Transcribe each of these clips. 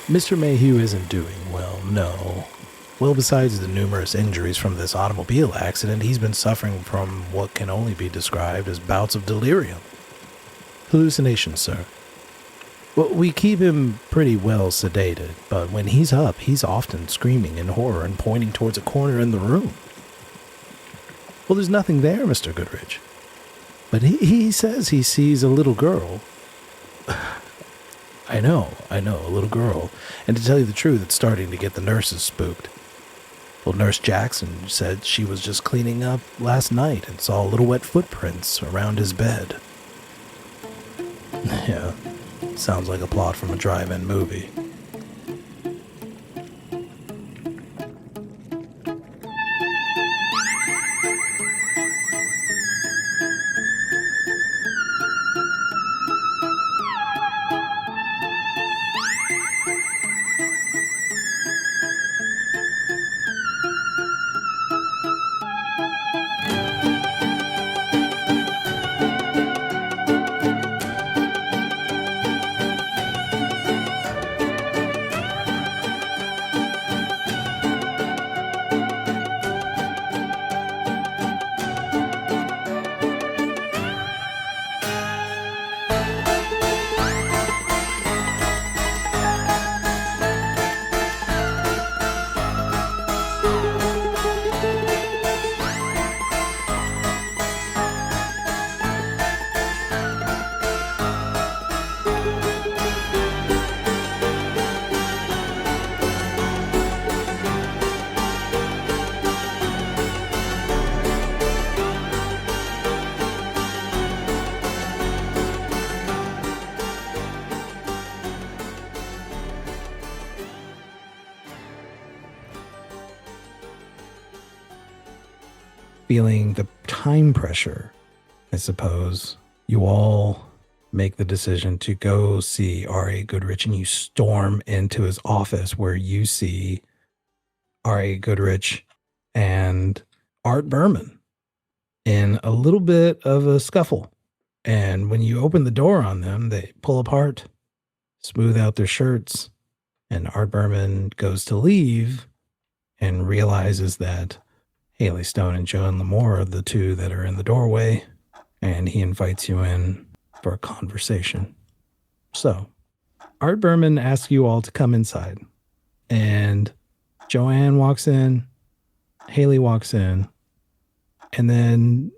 Mr. Mayhew isn't doing well, no. Well, besides the numerous injuries from this automobile accident, he's been suffering from what can only be described as bouts of delirium. Hallucinations, sir. Well, we keep him pretty well sedated, but when he's up, he's often screaming in horror and pointing towards a corner in the room. Well, there's nothing there, Mr. Goodrich. But he says he sees a little girl. I know, a little girl. And to tell you the truth, it's starting to get the nurses spooked. Well, Nurse Jackson said she was just cleaning up last night and saw little wet footprints around his bed. Yeah, sounds like a plot from a drive-in movie. Feeling the time pressure, I suppose, you all make the decision to go see R.A. Goodrich, and you storm into his office where you see R.A. Goodrich and Art Berman in a little bit of a scuffle. And when you open the door on them, they pull apart, smooth out their shirts, and Art Berman goes to leave and realizes that Hallie Stone and Joanne Lamour are the two that are in the doorway, and he invites you in for a conversation. So, Art Berman asks you all to come inside, and Joanne walks in, Hallie walks in, and then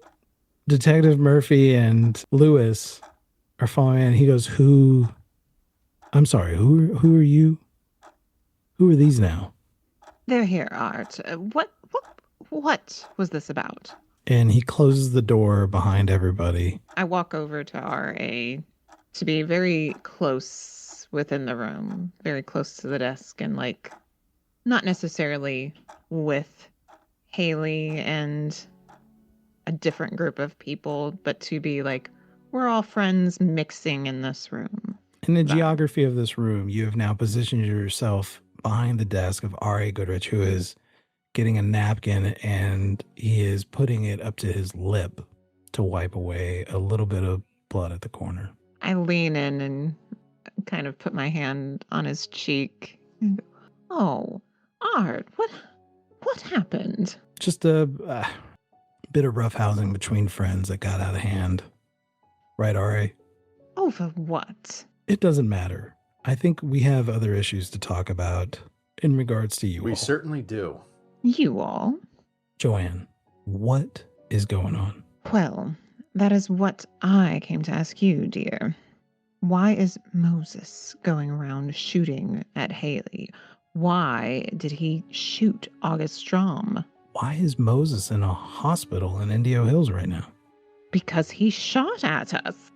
Detective Murphy and Lewis are following in. He goes, I'm sorry, who are you? Who are these now? They're here, Art. What was this about? And he closes the door behind everybody. I walk over to R.A. to be very close within the room, very close to the desk, and not necessarily with Hallie and a different group of people, but to be we're all friends mixing in this room. In the geography of this room, you have now positioned yourself behind the desk of R.A. Goodrich, who is getting a napkin, and he is putting it up to his lip to wipe away a little bit of blood at the corner. I lean in and kind of put my hand on his cheek. Oh, Art, what happened? Just a bit of roughhousing between friends that got out of hand. Right, R.A.? Over what? It doesn't matter. I think we have other issues to talk about in regards to you all. We certainly do. You all? Joanne, what is going on? Well, that is what I came to ask you, dear. Why is Moses going around shooting at Hallie? Why did he shoot August Straume? Why is Moses in a hospital in Indio Hills right now? Because he shot at us.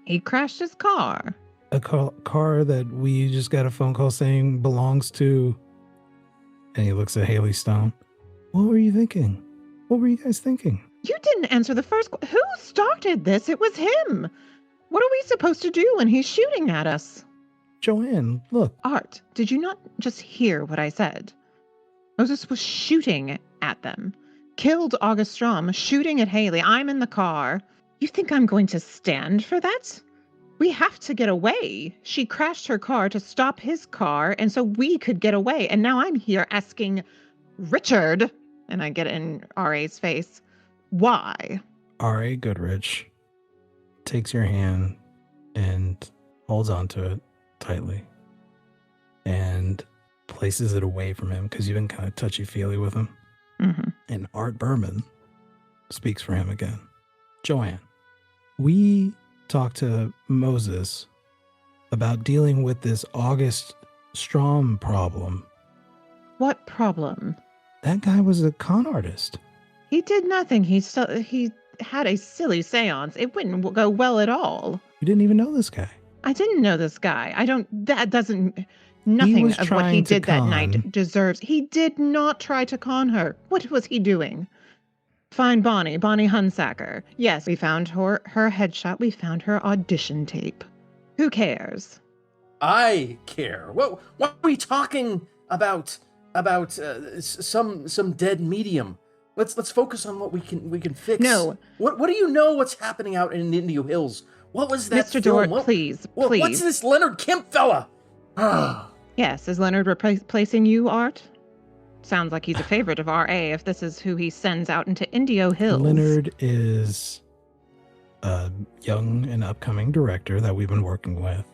He crashed his car. A car that we just got a phone call saying belongs to... And he looks at Hallie Stone. What were you thinking? What were you guys thinking? You didn't answer the first question. Who started this? It was him. What are we supposed to do when he's shooting at us? Joanne, look. Art, did you not just hear what I said? Moses was shooting at them. Killed August Straume, shooting at Hallie. I'm in the car. You think I'm going to stand for that? We have to get away. She crashed her car to stop his car, and so we could get away. And now I'm here asking Richard, and I get in R.A.'s face, why? R.A. Goodrich takes your hand and holds onto it tightly and places it away from him because you've been kind of touchy-feely with him. Mm-hmm. And Art Berman speaks for him again. Joanne, we talked to Moses about dealing with this August Straume problem. What problem? That guy was a con artist. He did nothing. He had a silly seance. It wouldn't go well at all. You didn't even know this guy. I didn't know this guy. Nothing of what he did that night deserves. He did not try to con her. What was he doing? Find Bonnie Hunsacker. Yes, we found her headshot. We found her audition tape. Who cares? I care. What are we talking about? Some dead medium. Let's focus on what we can fix. No. What do you know? What's happening out in the Indio Hills? What was that? Mr. film? Doritt, please. What's this Leonard Kemp fella? Yes, is Leonard replacing you, Art? Sounds like he's a favorite of R.A. if this is who he sends out into Indio Hills. Leonard is a young and upcoming director that we've been working with.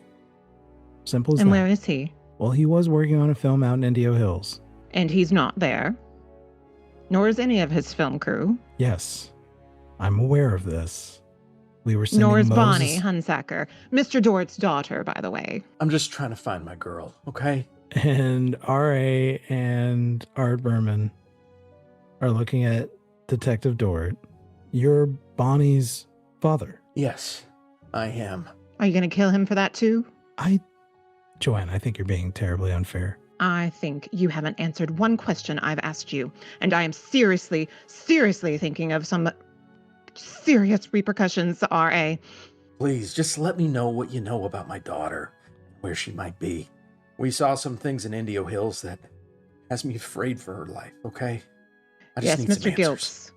Simple as that. And where is he? Well, he was working on a film out in Indio Hills. And he's not there. Nor is any of his film crew. Yes, I'm aware of this. We were sending Nor is Moses... Bonnie Hunsacker, Mr. Doritt's daughter, by the way. I'm just trying to find my girl, okay? And R.A. and Art Berman are looking at Detective Doritt. You're Bonnie's father. Yes, I am. Are you going to kill him for that too? Joanne, I think you're being terribly unfair. I think you haven't answered one question I've asked you, and I am seriously thinking of some serious repercussions, R.A. Please, just let me know what you know about my daughter, where she might be. We saw some things in Indio Hills that has me afraid for her life, okay? I just need some Mr. Gilks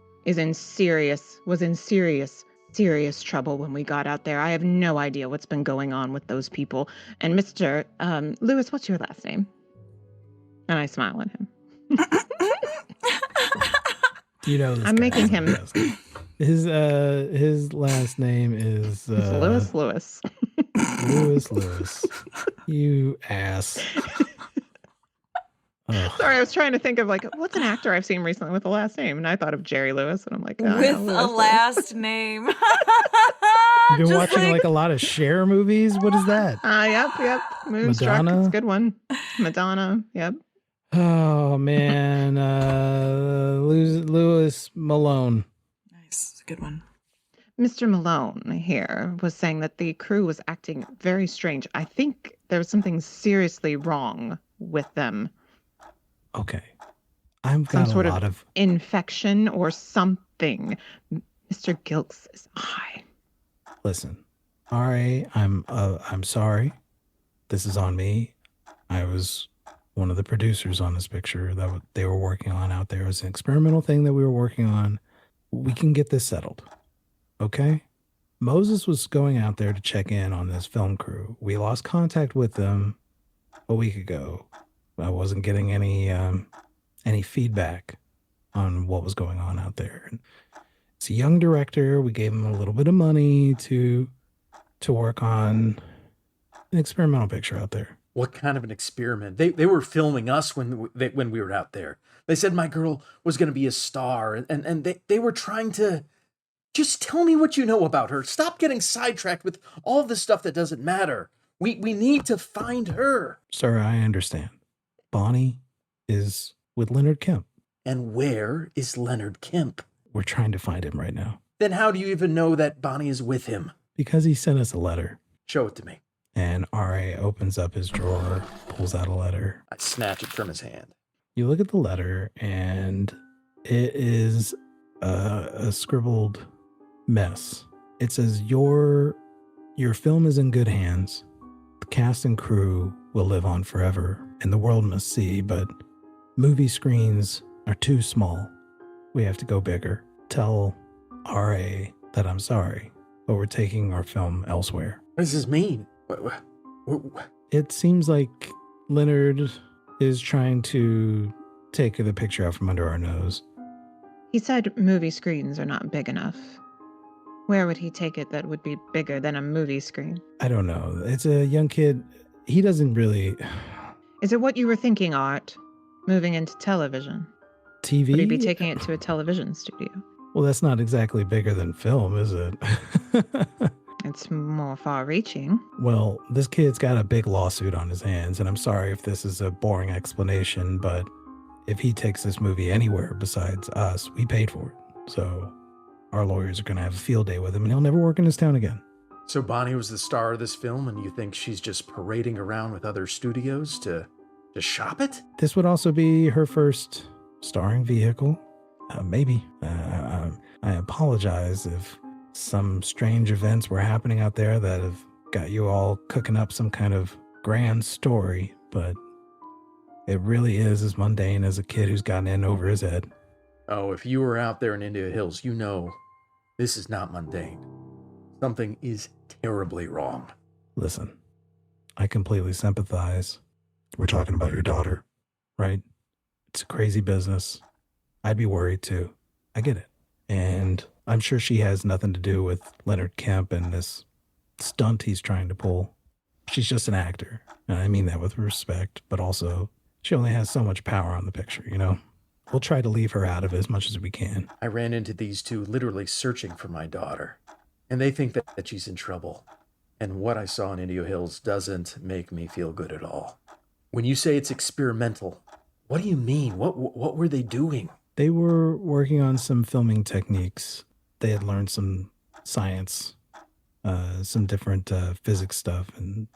was in serious trouble when we got out there. I have no idea what's been going on with those people. And Mr. Lewis, what's your last name? And I smile at him. You know this I'm guy making him... His last name is... Lewis. Lewis. You ass. Sorry, I was trying to think of what's an actor I've seen recently with a last name, and I thought of Jerry Lewis, and I'm like, with a last name. You've been watching a lot of Cher movies. What is that? Yep. Moonstruck. Madonna? It's a good one. Madonna. Yep. Oh man, Lewis Malone. Nice, it's a good one. Mr. Malone here was saying that the crew was acting very strange. I think there was something seriously wrong with them. Okay. I've got Some a sort lot of infection or something. Mr. Gilks is high. Listen, R.A., I'm sorry. This is on me. I was one of the producers on this picture that they were working on out there. It was an experimental thing that we were working on. We can get this settled. Okay? Moses was going out there to check in on this film crew. We lost contact with them a week ago. I wasn't getting any feedback on what was going on out there. It's a young director. We gave him a little bit of money to work on an experimental picture out there. What kind of an experiment? They were filming us when we were out there. They said my girl was going to be a star, and they were trying to... Just tell me what you know about her. Stop getting sidetracked with all of this stuff that doesn't matter. We need to find her. Sir, I understand. Bonnie is with Leonard Kemp. And where is Leonard Kemp? We're trying to find him right now. Then how do you even know that Bonnie is with him? Because he sent us a letter. Show it to me. And R.A. opens up his drawer, pulls out a letter. I snatch it from his hand. You look at the letter, and it is a scribbled mess. It says, your film is in good hands. The cast and crew will live on forever, and the world must see, but movie screens are too small. We have to go bigger. Tell R.A. that I'm sorry, but we're taking our film elsewhere. What does this mean? It seems like Leonard is trying to take the picture out from under our nose. He said movie screens are not big enough. Where would he take it that would be bigger than a movie screen? I don't know. It's a young kid. He doesn't really... Is it what you were thinking, Art? Moving into television? TV? Would he be taking it to a television studio? Well, that's not exactly bigger than film, is it? It's more far-reaching. Well, this kid's got a big lawsuit on his hands, and I'm sorry if this is a boring explanation, but if he takes this movie anywhere besides us, we paid for it. So our lawyers are going to have a field day with him, and he'll never work in this town again. So Bonnie was the star of this film, and you think she's just parading around with other studios to shop it? This would also be her first starring vehicle. Maybe. I apologize if some strange events were happening out there that have got you all cooking up some kind of grand story, but it really is as mundane as a kid who's gotten in over his head. Oh, if you were out there in India Hills, you know this is not mundane. Something is terribly wrong. Listen, I completely sympathize. We're talking about your daughter, right? It's a crazy business. I'd be worried too. I get it. And I'm sure she has nothing to do with Leonard Kemp and this stunt he's trying to pull. She's just an actor. And I mean that with respect, but also she only has so much power on the picture, you know? We'll try to leave her out of it as much as we can. I ran into these two literally searching for my daughter, and they think that she's in trouble. And what I saw in Indio Hills doesn't make me feel good at all. When you say it's experimental, what do you mean? What were they doing? They were working on some filming techniques. They had learned some science, some different physics stuff, and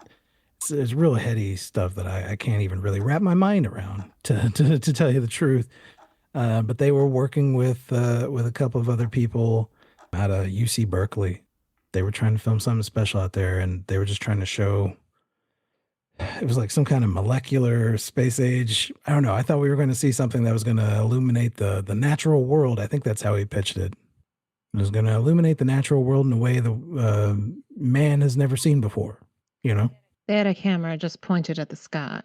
it's real heady stuff that I can't even really wrap my mind around, to tell you the truth. But they were working with a couple of other people out of UC Berkeley. They were trying to film something special out there, and they were just trying to show... It was like some kind of molecular space age. I don't know. I thought we were going to see something that was going to illuminate the natural world. I think that's how he pitched it. It was going to illuminate the natural world in a way the man has never seen before, you know? They had a camera just pointed at the sky.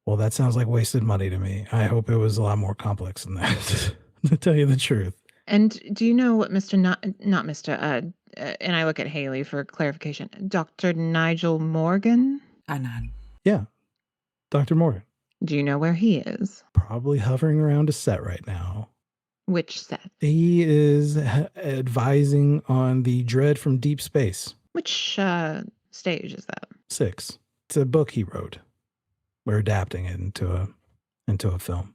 Well, that sounds like wasted money to me. I hope it was a lot more complex than that, to tell you the truth. And do you know what not Mr. And I look at Hallie for clarification. Dr. Nigel Morgan? I nod. Yeah, Dr. Morgan. Do you know where he is? Probably hovering around a set right now. Which set? He is advising on the Dread from Deep Space. Which stage is that? 6. It's a book he wrote. We're adapting it into a film.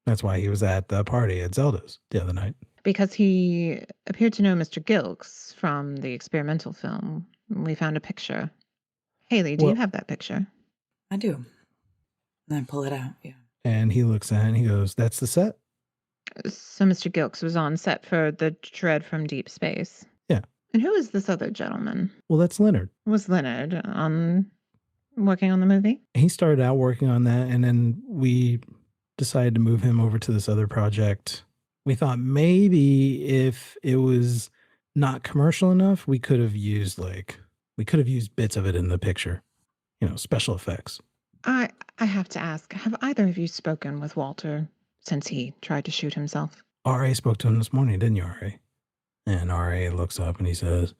That's why he was at the party at Zelda's the other night. Because he appeared to know Mr. Gilks from the experimental film. We found a picture. Hallie, do you have that picture? I do. And I pull it out, yeah. And he looks at it and he goes, "That's the set?" So Mr. Gilks was on set for the Dread from Deep Space. Yeah. And who is this other gentleman? Well, that's Leonard. Was Leonard working on the movie? He started out working on that, and then we decided to move him over to this other project. We thought maybe if it was not commercial enough, we could have used bits of it in the picture. You know, special effects. I have to ask, have either of you spoken with Walter since he tried to shoot himself? R.A. spoke to him this morning, didn't you, R.A.? And R.A. looks up and he says,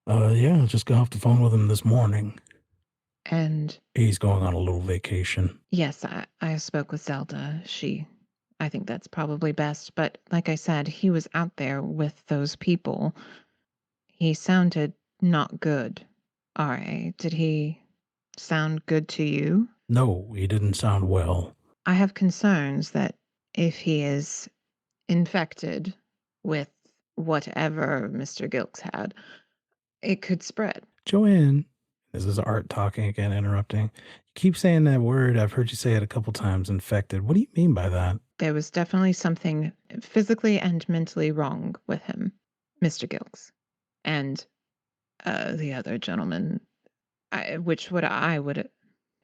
yeah, I just got off the phone with him this morning. And he's going on a little vacation. Yes, I spoke with Zelda. I think that's probably best. But like I said, he was out there with those people. He sounded not good. R.A., did he sound good to you? No, he didn't sound well. I have concerns that if he is infected with whatever Mr. Gilks had, it could spread. Joanne, this is Art talking again, interrupting. You keep saying that word. I've heard you say it a couple times, infected. What do you mean by that? There was definitely something physically and mentally wrong with him, Mr. Gilks. And the other gentleman, which I would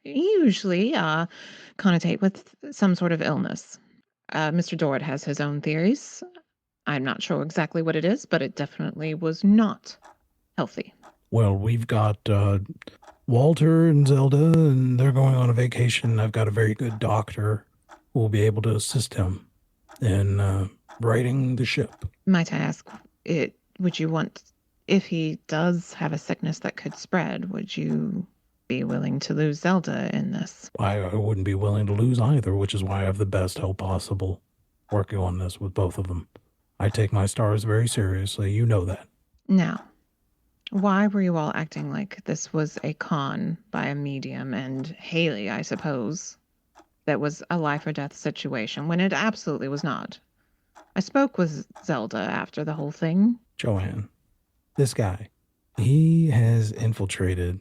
usually connotate with some sort of illness. Mr. Doritt has his own theories. I'm not sure exactly what it is, but it definitely was not healthy. Well, we've got Walter and Zelda, and they're going on a vacation. I've got a very good doctor who will be able to assist him in righting the ship. Might I ask, would you want, if he does have a sickness that could spread, would you be willing to lose Zelda in this? I wouldn't be willing to lose either, which is why I have the best help possible working on this with both of them. I take my stars very seriously. You know that. Now, why were you all acting like this was a con by a medium and Hallie, I suppose, that was a life or death situation when it absolutely was not? I spoke with Zelda after the whole thing. Joanne, this guy, he has infiltrated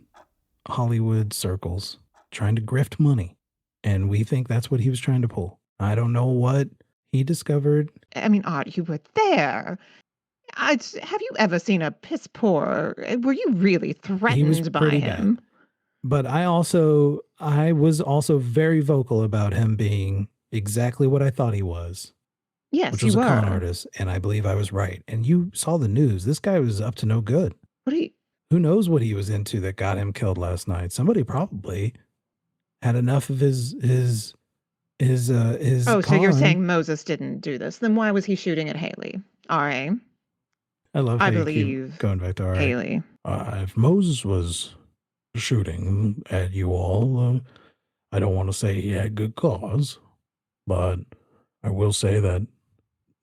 Hollywood circles trying to grift money. And we think that's what he was trying to pull. I don't know what he discovered. I mean, Art, you were there. Have you ever seen a piss poor? Were you really threatened by him? Bad. But I was also very vocal about him being exactly what I thought he was. Yes, which was a con artist, and I believe I was right. And you saw the news. This guy was up to no good. Who knows what he was into that got him killed last night? Somebody probably had enough of his Oh, so you're saying Moses didn't do this? Then why was he shooting at Hallie? R.A. I love how I you believe keep going back to R.A. Hallie. If Moses was shooting at you all, I don't want to say he had good cause, but I will say that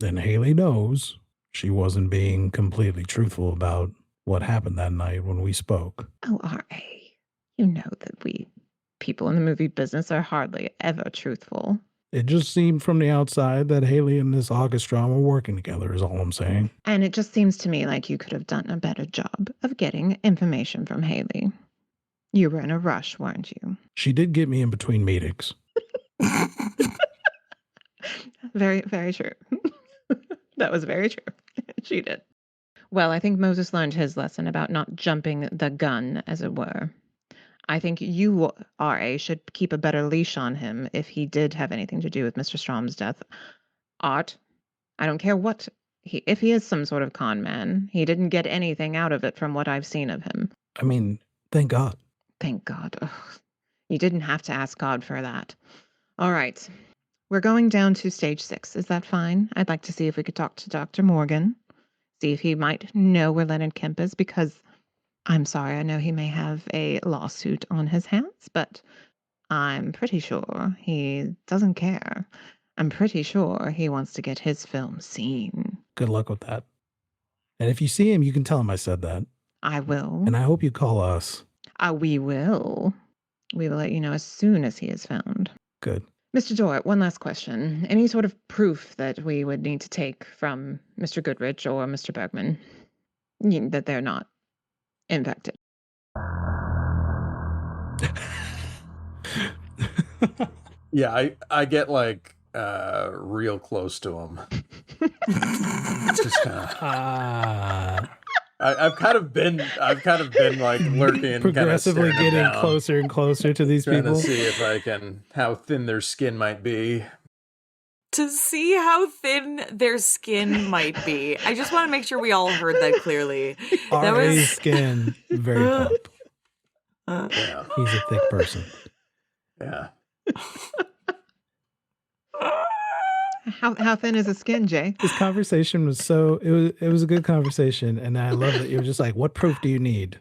then Hallie knows she wasn't being completely truthful about what happened that night when we spoke. Oh, R.A., you know that we people in the movie business are hardly ever truthful. It just seemed from the outside that Hallie and this August Straume were working together is all I'm saying. And it just seems to me like you could have done a better job of getting information from Hallie. You were in a rush, weren't you? She did get me in between meetings. Very, very true. That was very true. She did. Well, I think Moses learned his lesson about not jumping the gun, as it were. I think you, R.A., should keep a better leash on him if he did have anything to do with Mr. Straume's death. Art, I don't care what if he is some sort of con man, he didn't get anything out of it from what I've seen of him. I mean, thank God. Thank God. Ugh. You didn't have to ask God for that. All right. We're going down to stage 6. Is that fine? I'd like to see if we could talk to Dr. Morgan. See if he might know where Leonard Kemp is, because I'm sorry, I know he may have a lawsuit on his hands, but I'm pretty sure he doesn't care. I'm pretty sure he wants to get his film seen. Good luck with that. And if you see him, you can tell him I said that. I will. And I hope you call us. We will. We will let you know as soon as he is found. Good. Mr. Doritt, one last question. Any sort of proof that we would need to take from Mr. Goodrich or Mr. Bergman that they're not infected? Yeah, I get like real close to him. Just kind of. I've kind of been like lurking, progressively kind of getting closer and closer to these trying people. To see if I can, how thin their skin might be. To see how thin their skin might be. I just want to make sure we all heard that clearly. That was skin, very plump. Yeah. He's a thick person. Yeah. How thin is his skin, Jay? This conversation was it was a good conversation, and I love that you were just like, what proof do you need?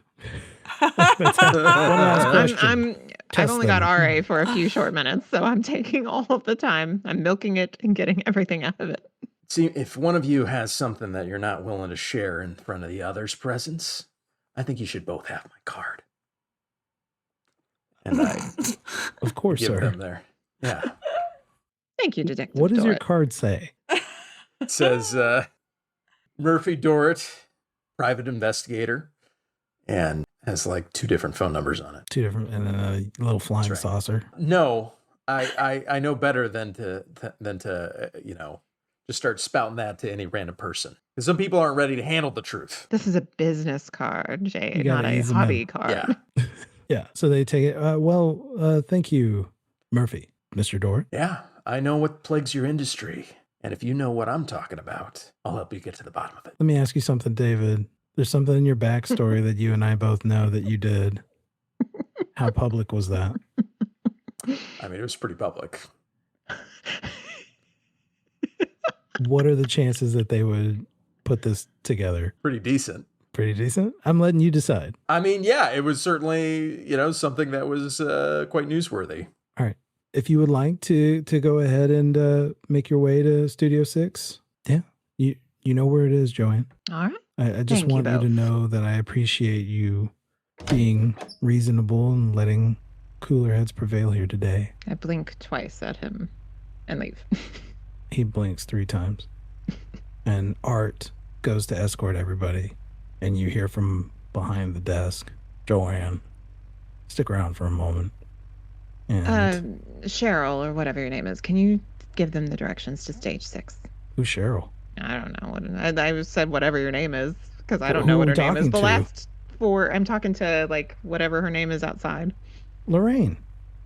One last question. I've only got RA for a few short minutes, so I'm taking all of the time. I'm milking it and getting everything out of it. See, if one of you has something that you're not willing to share in front of the other's presence, I think you should both have my card. And I, of course, give sir. them there. Yeah. Thank you, Detective What does Doritt. your card say? It says Murphy Doritt, private investigator, and has like 2 different phone numbers on it. 2 different, and then a little flying saucer. No, I know better than to just start spouting that to any random person. Because some people aren't ready to handle the truth. This is a business card, Jay, not a hobby card. Yeah. Yeah, so they take it. Thank you, Murphy. Mr. Doritt? Yeah, I know what plagues your industry. And if you know what I'm talking about, I'll help you get to the bottom of it. Let me ask you something, David. There's something in your backstory that you and I both know that you did. How public was that? I mean, it was pretty public. What are the chances that they would put this together? Pretty decent. Pretty decent? I'm letting you decide. I mean, yeah, it was certainly, something that was quite newsworthy. All right. If you would like to go ahead and make your way to Studio 6, yeah, you know where it is, Joanne. All right. I just want you to know that I appreciate you being reasonable and letting cooler heads prevail here today. I blink twice at him and leave. He blinks 3 times. And Art goes to escort everybody. And you hear from behind the desk, Joanne, stick around for a moment. And Cheryl, or whatever your name is, can you give them the directions to stage 6? Who's Cheryl? I don't know. I said whatever your name is, because I don't Who know what are her we name is. talking The to? last 4, I'm talking to, like, whatever her name is outside. Lorraine.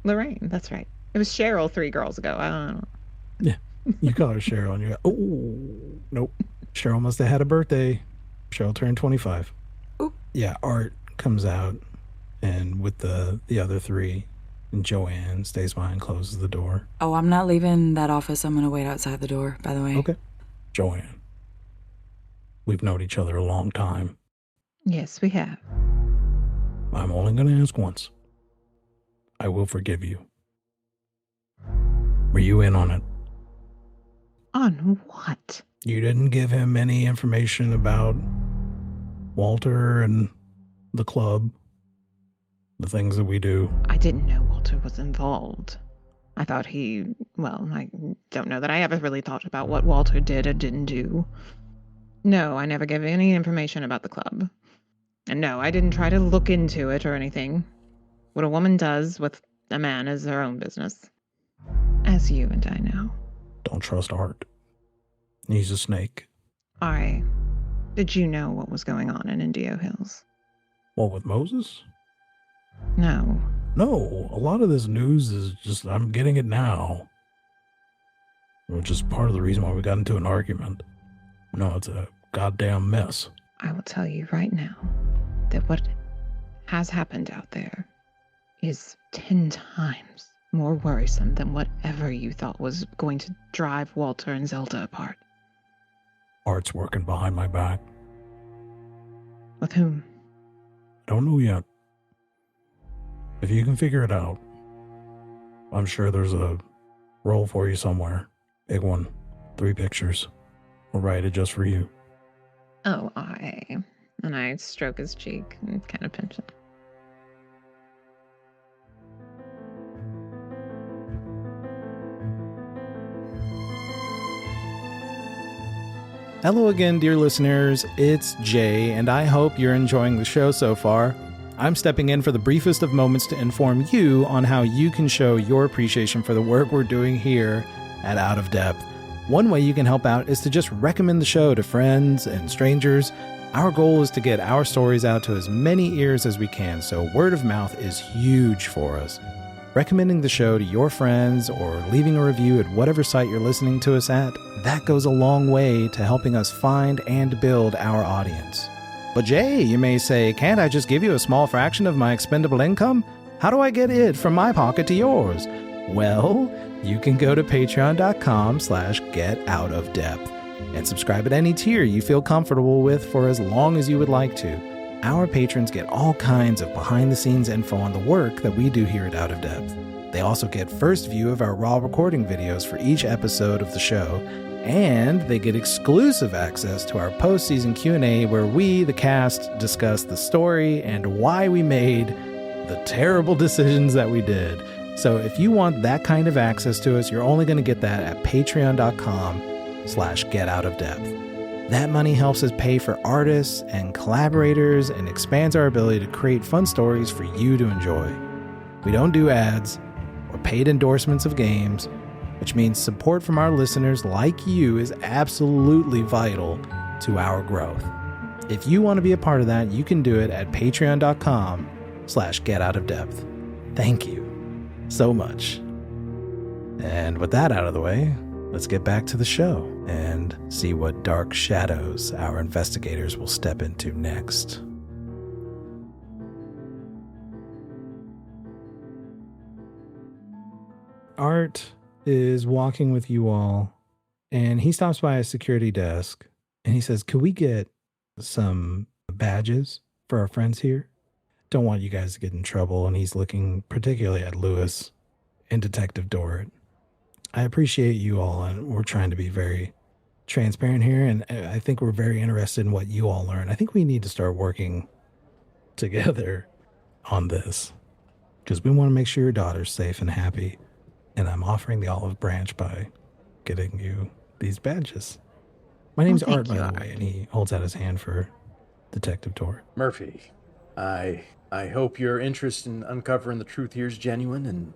Lorraine, that's right. It was Cheryl 3 girls ago. I don't know. Yeah. You call her Cheryl and you go, oh, nope. Cheryl must have had a birthday. Cheryl turned 25. Ooh. Yeah, Art comes out and with the other 3, and Joanne stays behind, closes the door. Oh, I'm not leaving that office. I'm going to wait outside the door, by the way. Okay. Joanne, we've known each other a long time. Yes, we have. I'm only going to ask once. I will forgive you. Were you in on it? On what? You didn't give him any information about Walter and the club, the things that we do. I didn't know Walter was involved. I thought I don't know that I ever really thought about what Walter did or didn't do. No, I never gave any information about the club. And no, I didn't try to look into it or anything. What a woman does with a man is her own business. As you and I know. Don't trust Art. He's a snake. Did you know what was going on in Indio Hills? What, with Moses? No. No, a lot of this news is just, I'm getting it now. Which is part of the reason why we got into an argument. No, it's a goddamn mess. I will tell you right now that what has happened out there is 10 times more worrisome than whatever you thought was going to drive Walter and Zelda apart. Art's working behind my back. With whom? I don't know yet. If you can figure it out, I'm sure there's a role for you somewhere. Big one. 3 pictures. We'll write it just for you. Oh, and I stroke his cheek and kind of pinch it. Hello again, dear listeners. It's Jay, and I hope you're enjoying the show so far. I'm stepping in for the briefest of moments to inform you on how you can show your appreciation for the work we're doing here at Out of Depth. One way you can help out is to just recommend the show to friends and strangers. Our goal is to get our stories out to as many ears as we can, so word of mouth is huge for us. Recommending the show to your friends or leaving a review at whatever site you're listening to us at, that goes a long way to helping us find and build our audience. But Jay, you may say, can't I just give you a small fraction of my expendable income? How do I get it from my pocket to yours? Well, you can go to patreon.com/getoutofdepth and subscribe at any tier you feel comfortable with for as long as you would like to. Our patrons get all kinds of behind-the-scenes info on the work that we do here at Out of Depth. They also get first view of our raw recording videos for each episode of the show, and they get exclusive access to our post-season Q&A where we, the cast, discuss the story and why we made the terrible decisions that we did. So if you want that kind of access to us, you're only going to get that at patreon.com/getoutofdepth. That money helps us pay for artists and collaborators and expands our ability to create fun stories for you to enjoy. We don't do ads or paid endorsements of games, which means support from our listeners like you is absolutely vital to our growth. If you want to be a part of that, you can do it at patreon.com/getoutofdepth. Thank you so much. And with that out of the way, let's get back to the show and see what dark shadows our investigators will step into next. Art is walking with you all, and he stops by a security desk, and he says, "Could we get some badges for our friends here? Don't want you guys to get in trouble." And he's looking particularly at Lewis and Detective Doritt. "I appreciate you all, and we're trying to be very transparent here, and I think we're very interested in what you all learn. I think we need to start working together on this, because we want to make sure your daughter's safe and happy, and I'm offering the olive branch by getting you these badges. My name's Art, by the way," and he holds out his hand for Detective Doritt. Murphy, I hope your interest in uncovering the truth here is genuine, and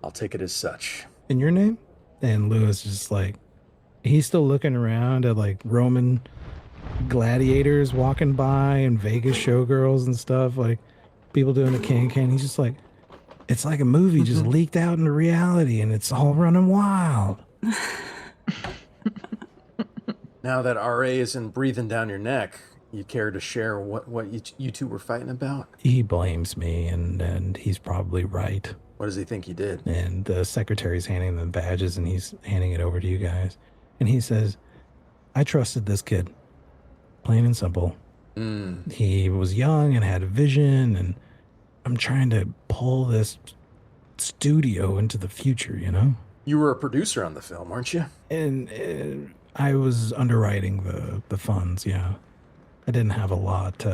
I'll take it as such. "In your name?" And Lewis is just like, he's still looking around at like Roman gladiators walking by and Vegas showgirls and stuff, like people doing the can. He's just like, it's like a movie just leaked out into reality, and it's all running wild. Now that RA isn't breathing down your neck, you care to share what you two were fighting about? He blames me, and he's probably right. What does he think you did? And the secretary's handing them badges, and he's handing it over to you guys. And he says, "I trusted this kid. Plain and simple. He was young and had a vision, and I'm trying to pull this studio into the future, you know?" You were a producer on the film, weren't you? And I was underwriting the funds, yeah. I didn't have a lot.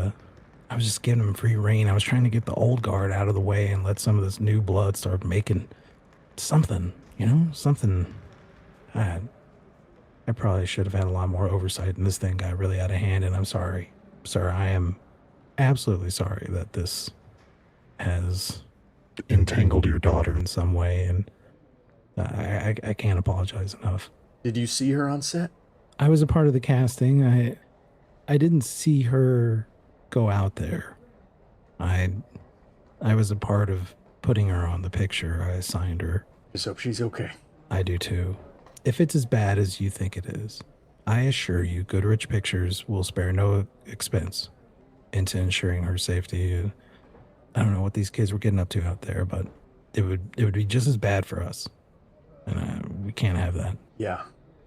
I was just giving him free rein. I was trying to get the old guard out of the way and let some of this new blood start making something, you know? Something. I probably should have had a lot more oversight, and this thing got really out of hand, and I'm sorry. Sir, I am absolutely sorry that this has entangled your daughter in some way, and I can't apologize enough. Did you see her on set? I was a part of the casting. I didn't see her go out there. I was a part of putting her on the picture. I assigned her. Just hope she's okay. I do too. If it's as bad as you think it is, I assure you Goodrich Pictures will spare no expense into ensuring her safety. I don't know what these kids were getting up to out there, but it would be just as bad for us. And we can't have that. Yeah.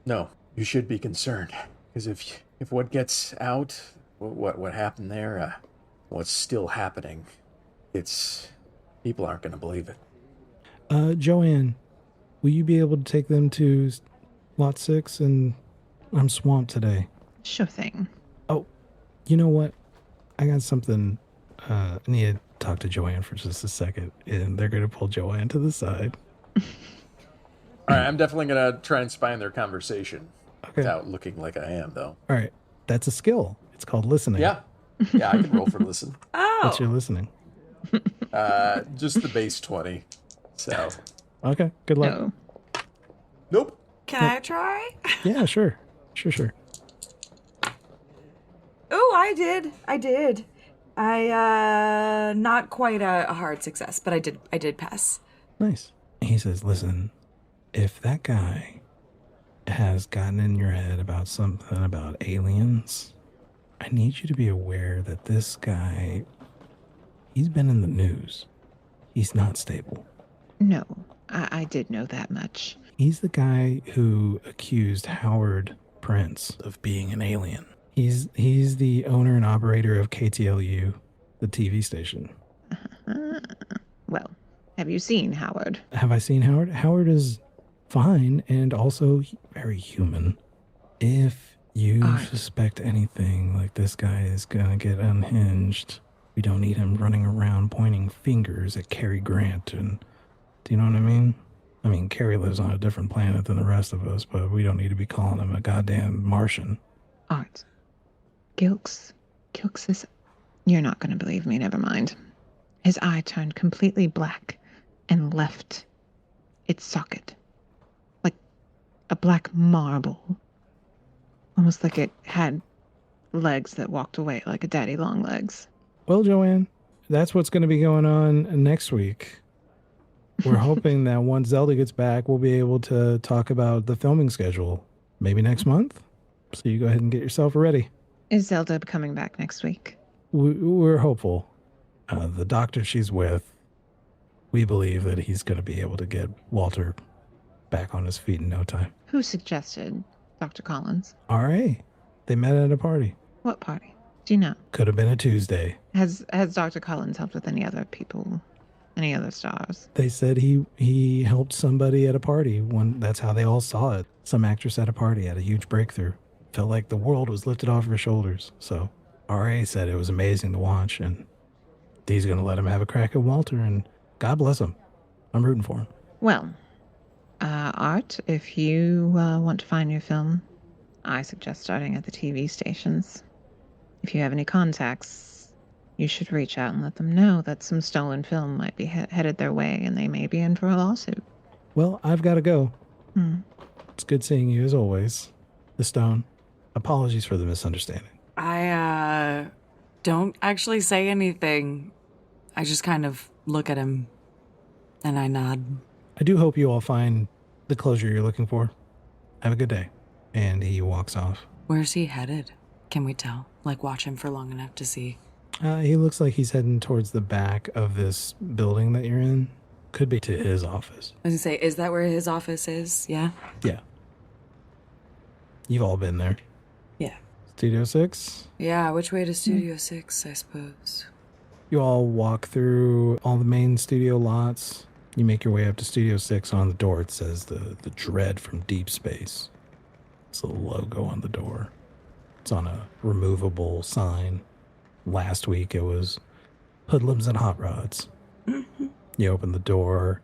No, you should be concerned. Because if what gets out, what happened there, what's still happening, people aren't going to believe it. Joanne, will you be able to take them to Lot 6? And I'm swamped today. Sure thing. Oh, you know what? I got something. I need to talk to Joanne for just a second, and they're going to pull Joanne to the side. All right, I'm definitely going to try and spy on their conversation. Okay. Without looking like I am, though. All right. That's a skill. It's called listening. Yeah, I can roll for listen. Oh. What's your listening? Just the base 20. So. Okay. Good luck. No. Nope. Can I try? Yeah, sure. Sure. Oh, I did. I not quite a hard success, but I did pass. Nice. He says, "Listen, if that guy has gotten in your head about something about aliens, I need you to be aware that this guy, he's been in the news. He's not stable." No, I did know that much. He's the guy who accused Howard Prince of being an alien. He's the owner and operator of KTLU, the TV station. Well, have you seen Howard? Have I seen Howard? Howard is fine and also very human. If you suspect anything, like this guy is gonna get unhinged, we don't need him running around pointing fingers at Cary Grant. And do you know what I mean? I mean, Cary lives on a different planet than the rest of us, but we don't need to be calling him a goddamn Martian. Art. Gilks is... You're not going to believe me, never mind. His eye turned completely black and left its socket. Like a black marble. Almost like it had legs that walked away, like a daddy long legs. Well, Joanne, that's what's going to be going on next week. We're hoping that once Zelda gets back, we'll be able to talk about the filming schedule. Maybe next month? So you go ahead and get yourself ready. Is Zelda coming back next week? We're hopeful. The doctor she's with, we believe that he's going to be able to get Walter back on his feet in no time. Who suggested Dr. Collins? RA. They met at a party. What party? Do you know? Could have been a Tuesday. Has Dr. Collins helped with any other people? Any other stars? They said he helped somebody at a party. That's how they all saw it. Some actress at a party had a huge breakthrough. Felt like the world was lifted off her shoulders. So RA said it was amazing to watch, and Dee's going to let him have a crack at Walter, and God bless him. I'm rooting for him. Well, Art, if you want to find your film, I suggest starting at the TV stations. If you have any contacts, you should reach out and let them know that some stolen film might be headed their way, and they may be in for a lawsuit. Well, I've got to go. It's good seeing you as always. The Stone. Apologies for the misunderstanding. I don't actually say anything. I just kind of look at him and I nod. I do hope you all find the closure you're looking for. Have a good day. And he walks off. Where's he headed? Can we tell? Like, watch him for long enough to see. He looks like he's heading towards the back of this building that you're in. Could be to his office. I was gonna say, is that where his office is? Yeah? Yeah. You've all been there. Yeah. Studio 6? Yeah, which way to Studio 6, I suppose? You all walk through all the main studio lots. You make your way up to Studio 6. On the door, it says the Dread from Deep Space. It's a logo on the door. It's on a removable sign. Last week, it was hoodlums and hot rods. You open the door.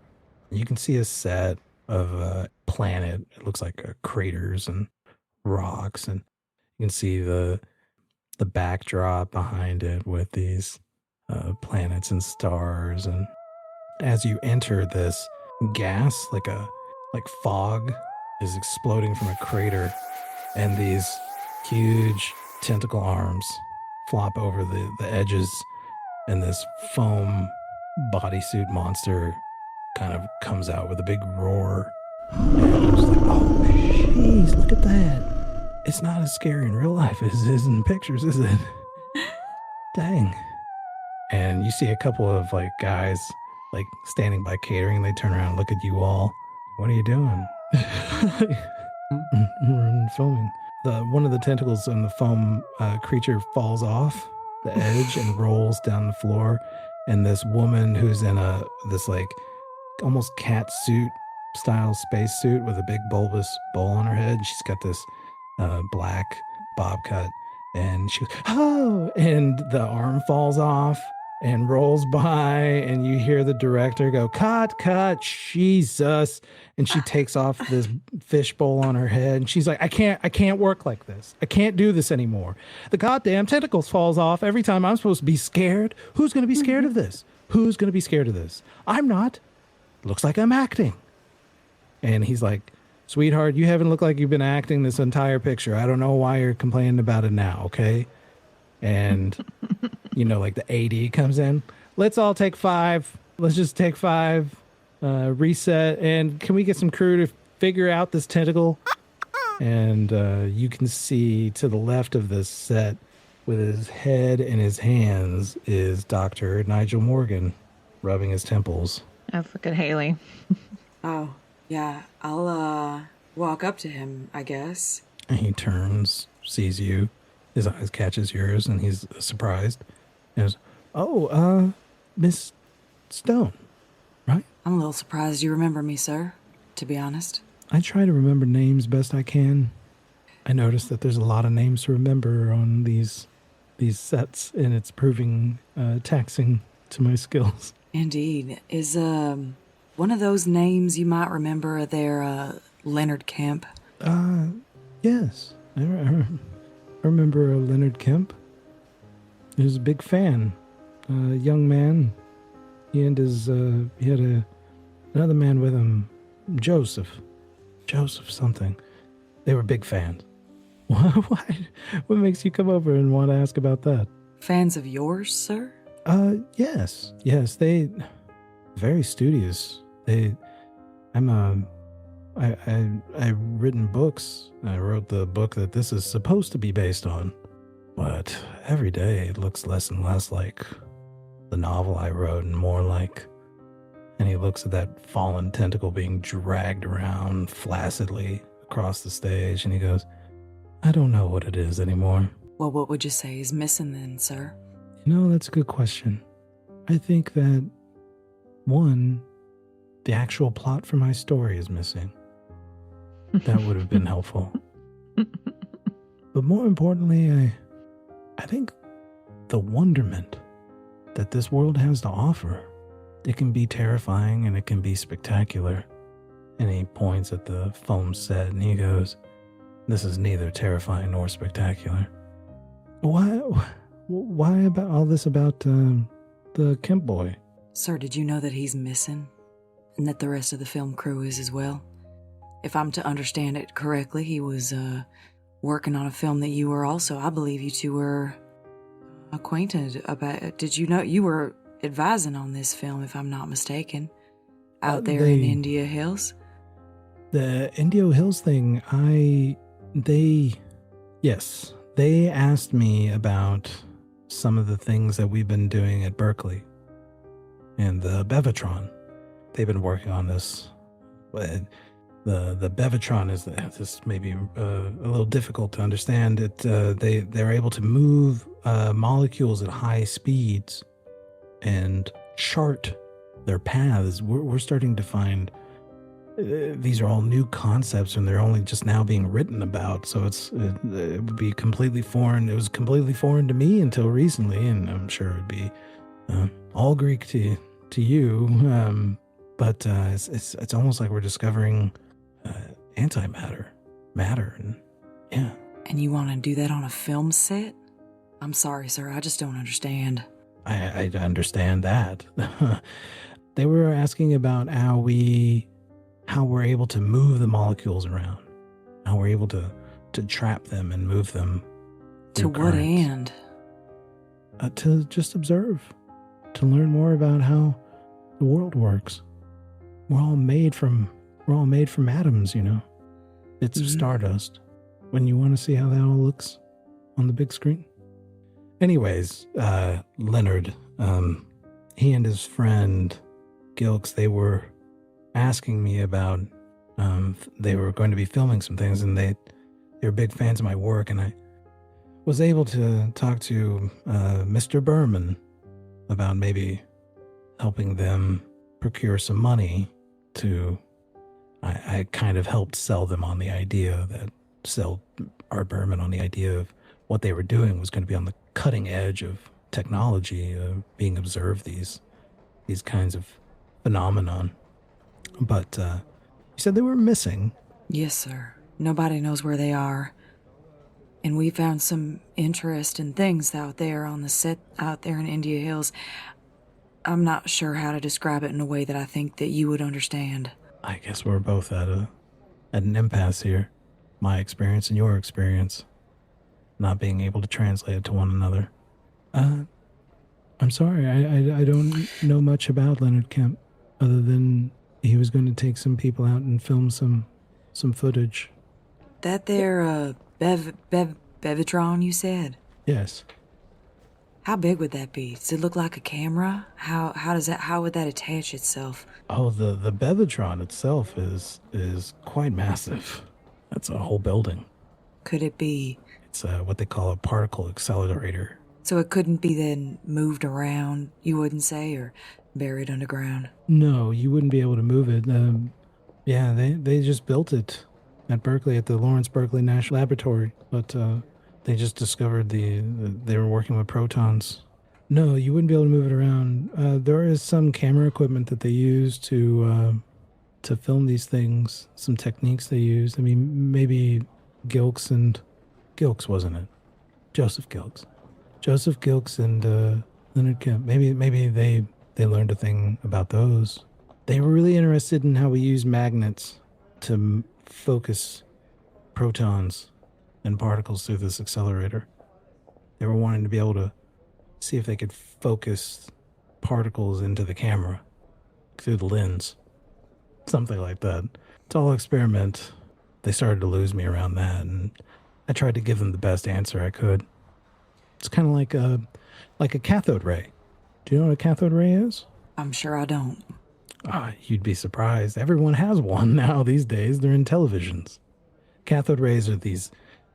You can see a set of a planet. It looks like craters and rocks, and you can see the backdrop behind it with these planets and stars. And as you enter, this gas, like fog, is exploding from a crater, and these huge tentacle arms flop over the edges, and this foam bodysuit monster kind of comes out with a big roar. And I'm just like, oh, jeez, look at that. It's not as scary in real life as it is in pictures, is it? Dang. And you see a couple of guys standing by catering. They turn around and look at you all. What are you doing? We're filming. One of the tentacles on the foam creature falls off the edge and rolls down the floor. And this woman who's in this almost cat suit style space suit with a big bulbous bowl on her head. She's got this black bob cut, and she goes, oh, and the arm falls off and rolls by, and you hear the director go, cut, Jesus. And she takes off this fishbowl on her head, and she's like, I can't work like this. I can't do this anymore. The goddamn tentacles falls off every time I'm supposed to be scared. Who's going to be scared of this? Who's going to be scared of this? I'm not. Looks like I'm acting. And he's like, sweetheart, you haven't looked like you've been acting this entire picture. I don't know why you're complaining about it now, okay? And, the AD comes in. Let's all take 5. Let's just take 5. Reset. And can we get some crew to figure out this tentacle? And you can see to the left of this set, with his head in his hands, is Dr. Nigel Morgan rubbing his temples. Oh, look at Hallie. Oh, yeah. I'll walk up to him, I guess. And he turns, sees you. His eyes catches yours, and he's surprised. And goes, oh, Miss Stone, right? I'm a little surprised you remember me, sir, to be honest. I try to remember names best I can. I noticed that there's a lot of names to remember on these sets, and it's proving taxing to my skills. Indeed. Is one of those names you might remember there Leonard Kemp? Yes. I remember Leonard Kemp. He was a big fan. Young man. He and he had another man with him, Joseph something. They were big fans. What makes you come over and want to ask about that? Fans of yours, sir? Yes. They very studious. I've written books. I wrote the book that this is supposed to be based on, but every day it looks less and less like the novel I wrote and more like. And he looks at that fallen tentacle being dragged around flaccidly across the stage, and he goes, I don't know what it is anymore. Well, what would you say is missing then, sir? You know, that's a good question. I think that, one, the actual plot for my story is missing. That would have been helpful. But more importantly, I think the wonderment that this world has to offer. It can be terrifying and it can be spectacular. And he points at the foam set and he goes, this is neither terrifying nor spectacular. Why about all this about the Kemp boy? Sir, did you know that he's missing? And that the rest of the film crew is as well? If I'm to understand it correctly, he was working on a film that you were also, I believe you two were acquainted about. Did you know you were advising on this film, if I'm not mistaken, out there in India Hills? The Indio Hills thing, yes, they asked me about some of the things that we've been doing at Berkeley and the Bevatron. They've been working on this. The Bevatron is this may be a little difficult to understand. They're able to move molecules at high speeds and chart their paths. We're starting to find these are all new concepts, and they're only just now being written about. So it would be completely foreign. It was completely foreign to me until recently, and I'm sure it'd be all Greek to you. But it's almost like we're discovering antimatter, matter, and yeah. And you want to do that on a film set? I'm sorry, sir. I just don't understand. I understand that. They were asking about how we're able to move the molecules around, how we're able to trap them and move them. To what end? To just observe, to learn more about how the world works. We're all made from atoms, you know. It's stardust. When you want to see how that all looks on the big screen. Anyways, Leonard, he and his friend Gilks, they were asking me about, they were going to be filming some things, and they were big fans of my work, and I was able to talk to Mr. Berman about maybe helping them procure some money to, I kind of helped sell Art Berman on the idea of what they were doing was going to be on the cutting edge of technology, being observed, these kinds of phenomenon. But you said they were missing. Yes, sir. Nobody knows where they are. And we found some interesting things out there on the set out there in India Hills. I'm not sure how to describe it in a way that I think that you would understand. I guess we're both at an impasse here. My experience and your experience. Not being able to translate it to one another. I'm sorry, I don't know much about Leonard Kemp, other than he was going to take some people out and film some footage. That there, Bevatron, you said? Yes. How big would that be? Does it look like a camera? How would that attach itself? Oh, the Bevatron itself is quite massive. That's a whole building. Could it be? It's what they call a particle accelerator. So it couldn't be then moved around, you wouldn't say, or buried underground? No, you wouldn't be able to move it. Yeah, they just built it at Berkeley, at the Lawrence Berkeley National Laboratory, but they just discovered they were working with protons. No, you wouldn't be able to move it around. There is some camera equipment that they use to film these things, some techniques they use. I mean, maybe Gilks, wasn't it? Joseph Gilks and Leonard Kemp. Maybe they learned a thing about those. They were really interested in how we use magnets to focus protons and particles through this accelerator. They were wanting to be able to see if they could focus particles into the camera through the lens. Something like that. It's all experiment. They started to lose me around that, and I tried to give them the best answer I could. It's kind of like a cathode ray. Do you know what a cathode ray is? I'm sure I don't. You'd be surprised. Everyone has one now these days. They're in televisions. Cathode rays are these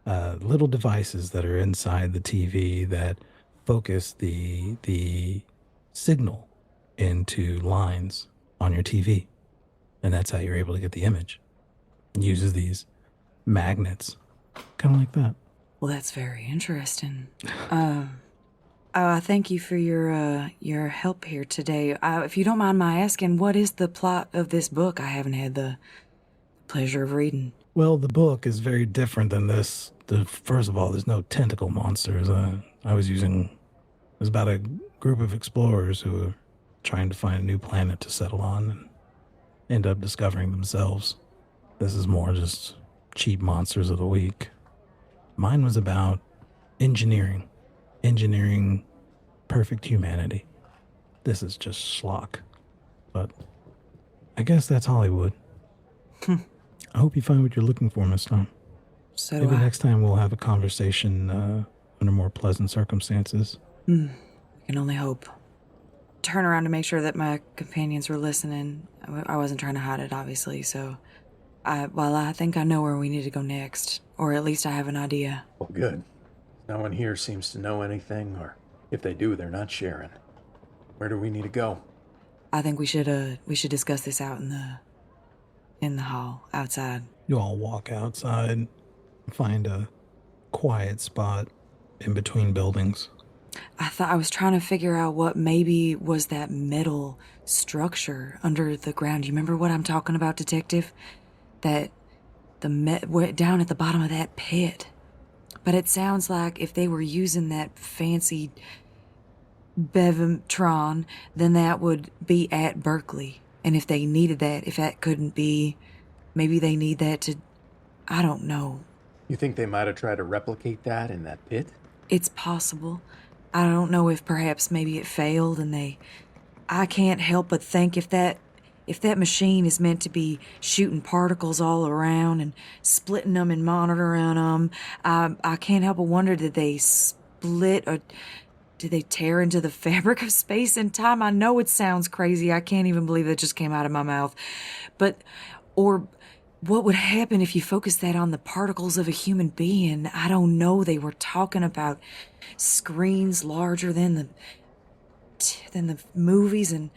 little devices that are inside the TV that focus the signal into lines on your TV. And that's how you're able to get the image. It uses these magnets, kind of like that. Well, that's very interesting. Thank you for your help here today. If you don't mind my asking, what is the plot of this book? I haven't had the pleasure of reading. Well, the book is very different than this. First of all, there's no tentacle monsters. It was about a group of explorers who were trying to find a new planet to settle on and end up discovering themselves. This is more just cheap monsters of the week. Mine was about engineering perfect humanity. This is just schlock. But I guess that's Hollywood. I hope you find what you're looking for, Miss Storm. So do Maybe I. next time we'll have a conversation under more pleasant circumstances. We can only hope. Turn around to make sure that my companions were listening. I wasn't trying to hide it, obviously, so... I think I know where we need to go next. Or at least I have an idea. Well, good. No one here seems to know anything, or if they do, they're not sharing. Where do we need to go? I think we should discuss this out in the hall, outside. You all walk outside, find a quiet spot in between buildings. I was trying to figure out what maybe was that metal structure under the ground. You remember what I'm talking about, Detective? That down at the bottom of that pit. But it sounds like if they were using that fancy Bevimtron, then that would be at Berkeley. And if they needed that, if that couldn't be, maybe they need that to, I don't know. You think they might have tried to replicate that in that pit? It's possible. I don't know if perhaps maybe it failed and I can't help but think if that machine is meant to be shooting particles all around and splitting them and monitoring them, I can't help but wonder, did they split or did they tear into the fabric of space and time? I know it sounds crazy. I can't even believe that just came out of my mouth. Or what would happen if you focus that on the particles of a human being? I don't know. They were talking about screens larger than the movies, and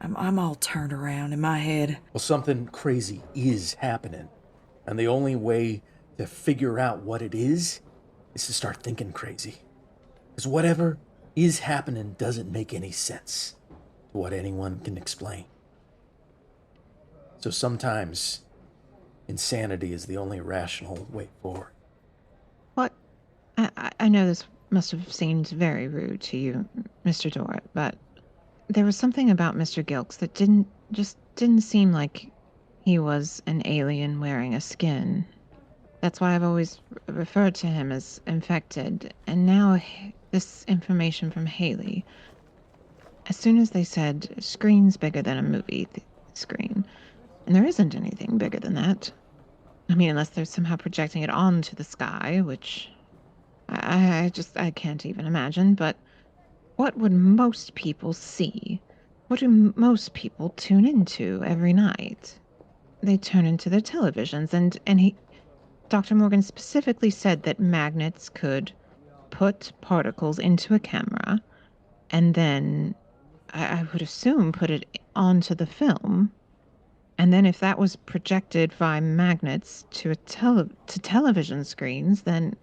I'm all turned around in my head. Well, something crazy is happening. And the only way to figure out what it is to start thinking crazy. Because whatever is happening doesn't make any sense to what anyone can explain. So sometimes insanity is the only rational way forward. What? I know this must have seemed very rude to you, Mr. Doritt, but there was something about Mr. Gilks that didn't seem like he was an alien wearing a skin. That's why I've always referred to him as infected. And now this information from Hallie. As soon as they said screen's bigger than a movie screen, and there isn't anything bigger than that. I mean, unless they're somehow projecting it onto the sky, which I can't even imagine, but what would most people see? What do most people tune into every night? They turn into their televisions, and Dr. Morgan specifically said that magnets could put particles into a camera, and then I would assume put it onto the film. And then if that was projected by magnets to television screens, then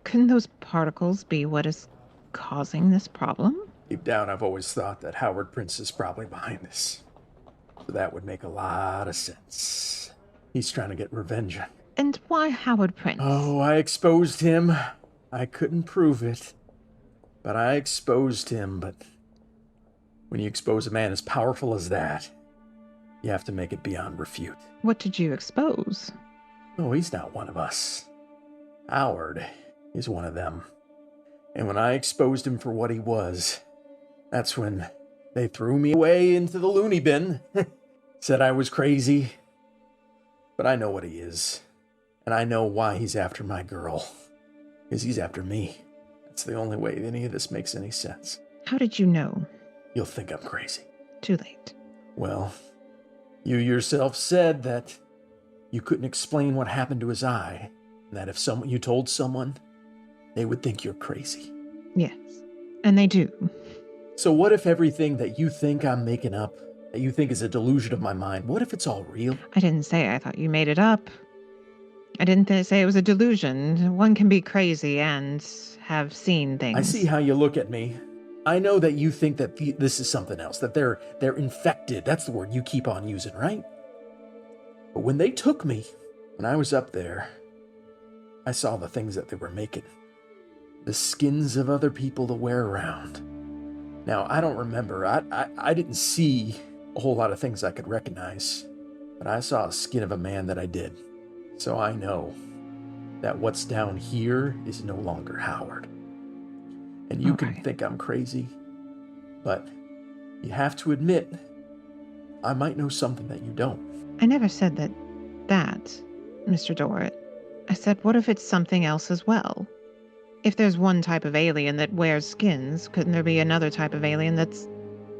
couldn't those particles be what is causing this problem? Deep down, I've always thought that Howard Prince is probably behind this. So that would make a lot of sense. He's trying to get revenge. And why Howard Prince? Oh, I exposed him. I couldn't prove it. But I exposed him. But when you expose a man as powerful as that, you have to make it beyond refute. What did you expose? Oh, he's not one of us. Howard is one of them. And when I exposed him for what he was, that's when they threw me away into the loony bin. Said I was crazy, But I know what he is. And I know why he's after my girl. Because he's after me. That's the only way any of this makes any sense. How did you know? You'll think I'm crazy. Too late. Well, you yourself said that you couldn't explain what happened to his eye. And that if you told someone, they would think you're crazy. Yes. And they do. So what if everything that you think I'm making up, that you think is a delusion of my mind, what if it's all real? I didn't say I thought you made it up. I didn't say it was a delusion. One can be crazy and have seen things. I see how you look at me. I know that you think that this is something else, that they're infected. That's the word you keep on using, right? But when they took me, when I was up there, I saw the things that they were making. The skins of other people to wear around. Now, I don't remember. I didn't see a whole lot of things I could recognize, but I saw a skin of a man that I did. So I know that what's down here is no longer Howard. And you can think I'm crazy, but you have to admit, I might know something that you don't. I never said that, Mr. Doritt. I said, what if it's something else as well? If there's one type of alien that wears skins, couldn't there be another type of alien that's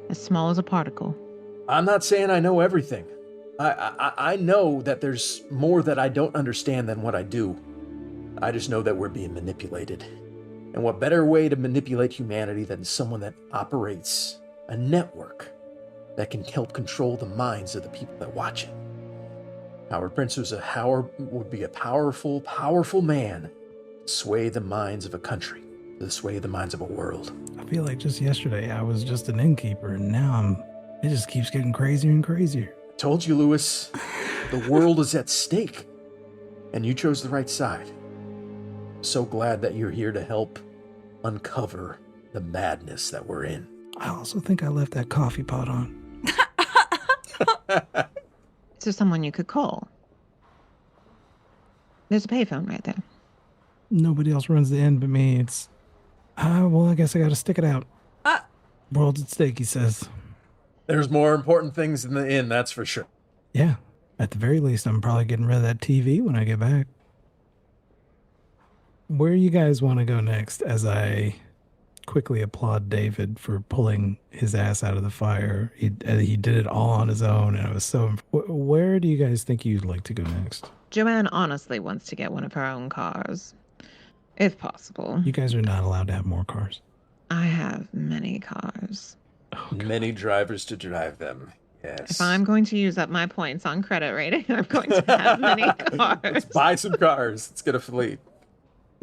as small as a particle? I'm not saying I know everything. I know that there's more that I don't understand than what I do. I just know that we're being manipulated. And what better way to manipulate humanity than someone that operates a network that can help control the minds of the people that watch it. Howard Prince would be a powerful, powerful man to sway the minds of a country, to sway the minds of a world. I feel like just yesterday I was just an innkeeper, and now it just keeps getting crazier and crazier. Told you, Lewis, the world is at stake, and you chose the right side. So glad that you're here to help uncover the madness that we're in. I also think I left that coffee pot on. Is there someone you could call? There's a payphone right there. Nobody else runs the inn but me. It's, well, I guess I gotta stick it out. World's at stake, he says. There's more important things in the inn, that's for sure. Yeah, at the very least, I'm probably getting rid of that TV when I get back. Where you guys want to go next, as I quickly applaud David for pulling his ass out of the fire. He did it all on his own, and I was so... Where do you guys think you'd like to go next? Joanne honestly wants to get one of her own cars, if possible. You guys are not allowed to have more cars. I have many cars. Oh, many drivers to drive them, yes. If I'm going to use up my points on credit rating, I'm going to have many cars. Let's buy some cars. Let's get a fleet.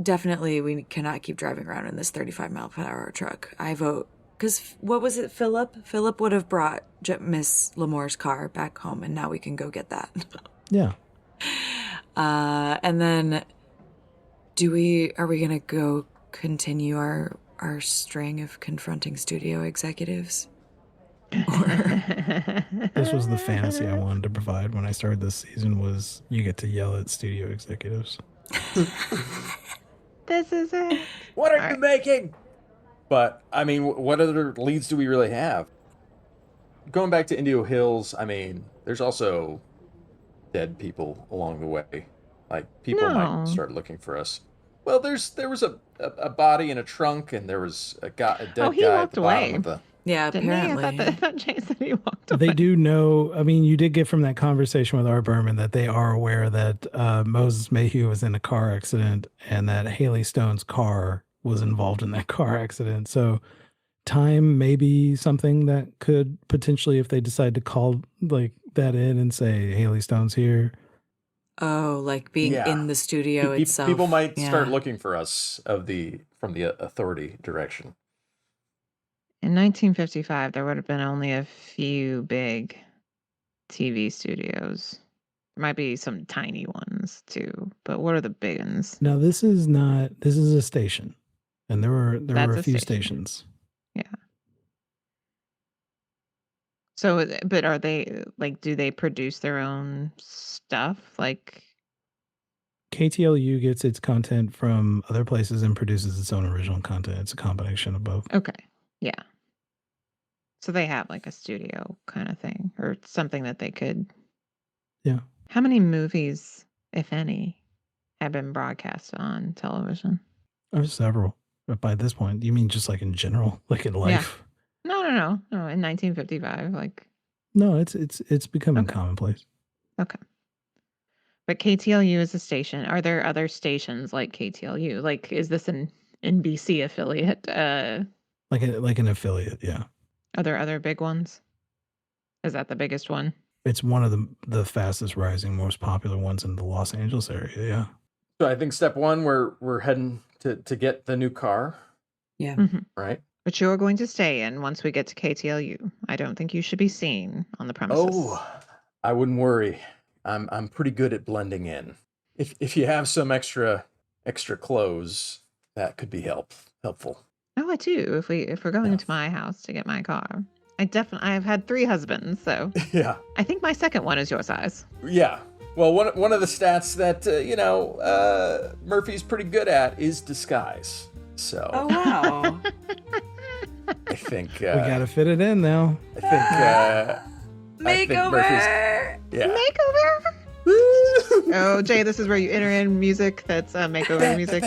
Definitely, we cannot keep driving around in this 35-mile-per-hour truck. I vote. Because, what was it, Philip? Philip would have brought Miss Lamour's car back home, and now we can go get that. Yeah. And then, are we going to go continue our string of confronting studio executives? This was the fantasy I wanted to provide when I started this season, was you get to yell at studio executives. This is it. What are you making? But, I mean, what other leads do we really have? Going back to Indio Hills, I mean, there's also dead people along the way. Like, people might start looking for us. Well, there was a body in a trunk, and there was a dead guy at the bottom of the... Yeah, apparently. I thought Jae said he walked away. They do know, I mean, you did get from that conversation with Art Berman that they are aware that Moses Mayhew was in a car accident and that Hallie Stone's car was involved in that car accident. So time may be something that could potentially, if they decide to call like that in and say, Hallie Stone's here. Oh, like being in the studio itself. People might start looking for us from the authority direction. In 1955, there would have been only a few big TV studios. There might be some tiny ones too, but what are the big ones? Now, this is a station, and there were a few stations. Yeah. So, but are they, like, do they produce their own stuff? Like, KTLU gets its content from other places and produces its own original content. It's a combination of both. okay. Yeah. So they have like a studio kind of thing or something that they could How many movies, if any, have been broadcast on television? There's several. But by this point, you mean just like in general, like in life? No. In 1955, like. No, it's becoming Okay. commonplace. Okay. But KTLU is a station. Are there other stations like KTLU? Like, is this an NBC affiliate? Like an affiliate, yeah. Are there other big ones? Is that the biggest one? It's one of the fastest rising, most popular ones in the Los Angeles area, yeah. So I think step one, we're heading to get the new car, Yeah. right? Which you're going to stay in once we get to KTLU. I don't think you should be seen on the premises. Oh, I wouldn't worry. I'm pretty good at blending in. If you have some extra clothes, that could be helpful. Oh, I do. If we're going to my house to get my car, I've had 3 husbands, so Yeah. I think my second one is your size. Yeah. Well, one of the stats that Murphy's pretty good at is disguise. So Oh, wow. I think We gotta fit it in now. I think Makeover! yeah. Makeover. Oh, Jay, this is where you enter in music that's makeover music.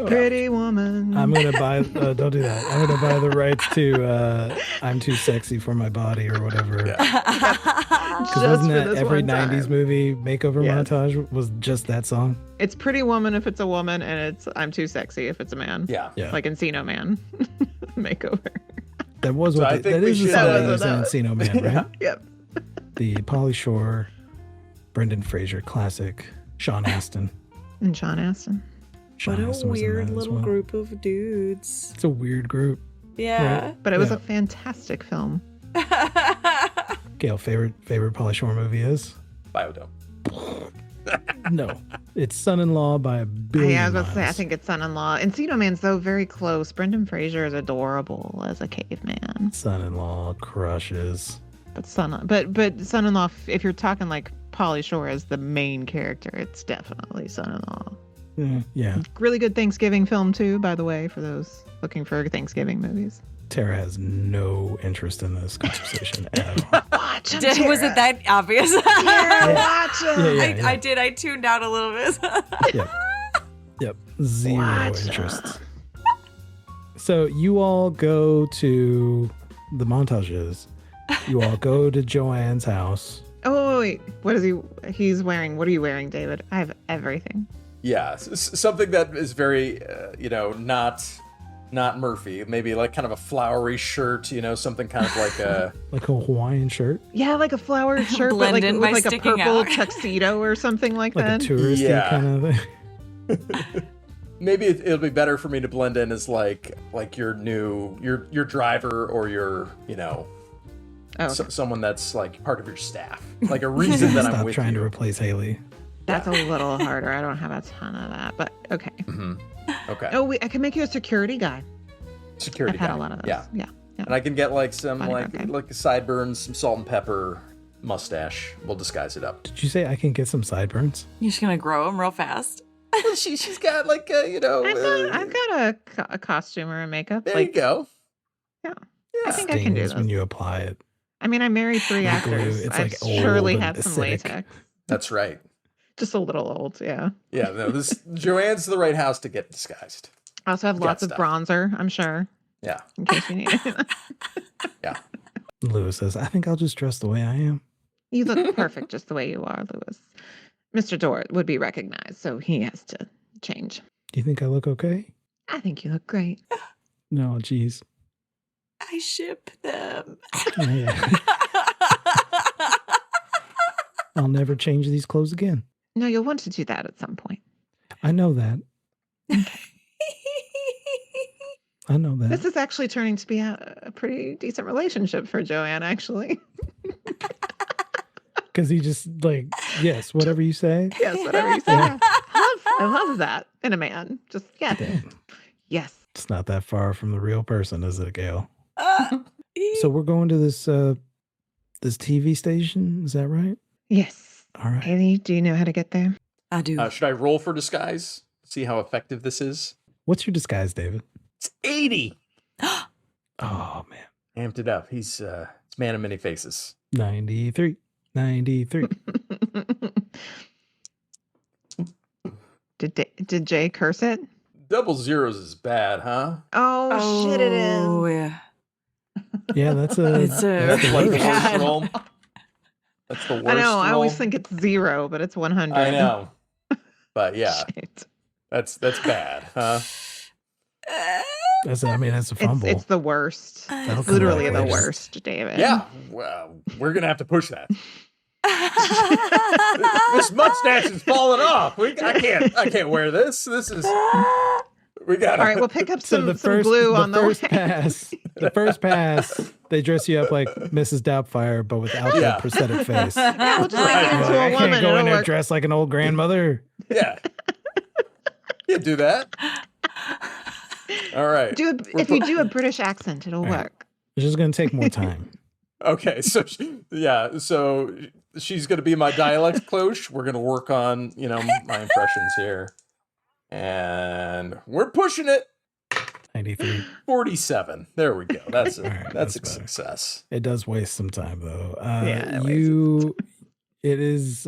Pretty woman. I'm gonna buy. Don't do that. I'm gonna buy the rights to "I'm Too Sexy for My Body" or whatever. Because Just wasn't for that this every one time. '90s movie makeover Yes. montage was just that song? It's Pretty Woman if it's a woman, and it's I'm Too Sexy if it's a man. Yeah. Yeah, Like Encino Man. Makeover. that was So what I the, think that we is the should- song That that was was in what Encino Man, right? Yep. The Pauly Shore, Brendan Fraser classic, Sean Astin. And Sean Astin. Sean What a Astin was in weird that as little well. group of dudes. It's a weird group. Yeah. But it was Yeah. a fantastic film. Gail, favorite Pauly Shore movie is? Biodome. No, it's Son-in-Law by a billion Yeah, I was about to say, I miles. think it's Son-in-Law. Encino Man's though very close. Brendan Fraser is adorable as a caveman. Son-in-Law crushes. But Son-in-Law, if you're talking like Pauly Shore as the main character, it's definitely Son-in-Law. Yeah, Really good Thanksgiving film too, by the way, for those looking for Thanksgiving movies. Tara has no interest in this conversation at all. Watch him, Was it that obvious? Watch him. Yeah. I did. I tuned out a little bit. Yep, zero Watch interest. So you all go to the montages. You all go to Joanne's house. Oh, wait. What is he's wearing? What are you wearing, David? I have everything. Yeah, something that is very, not Murphy. Maybe like kind of a flowery shirt, something kind of like a... Like a Hawaiian shirt, Yeah, like a flowered shirt, but Blend like in with by like a sticking purple out. tuxedo or something like like that. a touristy Yeah. kind of thing. Maybe it'll be better for me to blend in as like your driver or your, Oh, someone that's like part of your staff. Like a reason that I'm Stop with trying you. to replace Haley. that's a little harder. I don't have a ton of that, but okay. Mm-hmm. Okay. Oh, I can make you a security guy. Security I've had guy. a lot of those. Yeah. Yeah. And I can get like some Bodyguard guy. like sideburns, some salt and pepper, mustache. We'll disguise it up. Did you say I can get some sideburns? You're just gonna grow them real fast. She's got like I've got a costume or a makeup. there like, you go. Yeah. Yeah. I think I can do Stings this. when you apply it. I mean, I married 3 Like glue. actors. It's I've like old surely and had some acidic. latex. That's right. Just a little old, yeah. Yeah, no, this Joanne's the right house to get disguised. I also have Got lots of stuff. bronzer, I'm sure, Yeah. in case you need it. Yeah. Lewis says, I think I'll just dress the way I am. You look perfect just the way you are, Lewis. Mr. Doritt would be recognized, so he has to change. Do you think I look okay? I think you look great. No, geez. I ship them. Yeah. I'll never change these clothes again. No, you'll want to do that at some point. I know that. I know that. This is actually turning to be a pretty decent relationship for Joanne, actually. Because he just like, yes, whatever you say. Yes, whatever you say. Yeah. I love that in a man. Just, yes. Damn. Yes. It's not that far from the real person, is it, Gail? So we're going to this this TV station, is that right? Yes. All right. Haley, do you know how to get there? I do. Should I roll for disguise? See how effective this is? What's your disguise, David? It's 80. Oh man. Amped it up. He's it's man of many faces. 93. 93. Did Jay curse it? Double zeros is bad, huh? Oh, shit! It Oh, is. yeah. Yeah, that's a. It's a That's the like the worst. worst bad. roll. That's the worst I know. I always roll. think it's 0, but it's 100. I know. But yeah, Shit. that's bad, huh? That's a fumble. It's the worst. That'll It's come literally back the later. worst, David. Yeah. Well, we're gonna have to push that. This mustache is falling off. I can't wear this. This is. We got. All right, we'll pick up some the glue on the first way. pass. The first pass, they dress you up like Mrs. Doubtfire, but without Yeah. the prosthetic face. Yeah, we'll just make Right. it You're into like, a I woman. can't go in It'll there work. dressed like an old grandmother. Yeah. You do that. All right. If you do a British accent, it'll All right. work. It's just going to take more time. Okay. So So she's gonna be my dialect cloche. We're gonna work on my impressions here, and we're pushing it. 93. 47. There we go. That's a, All right, that's that's a better. success. It does waste some time, though. Yeah, it wastes It is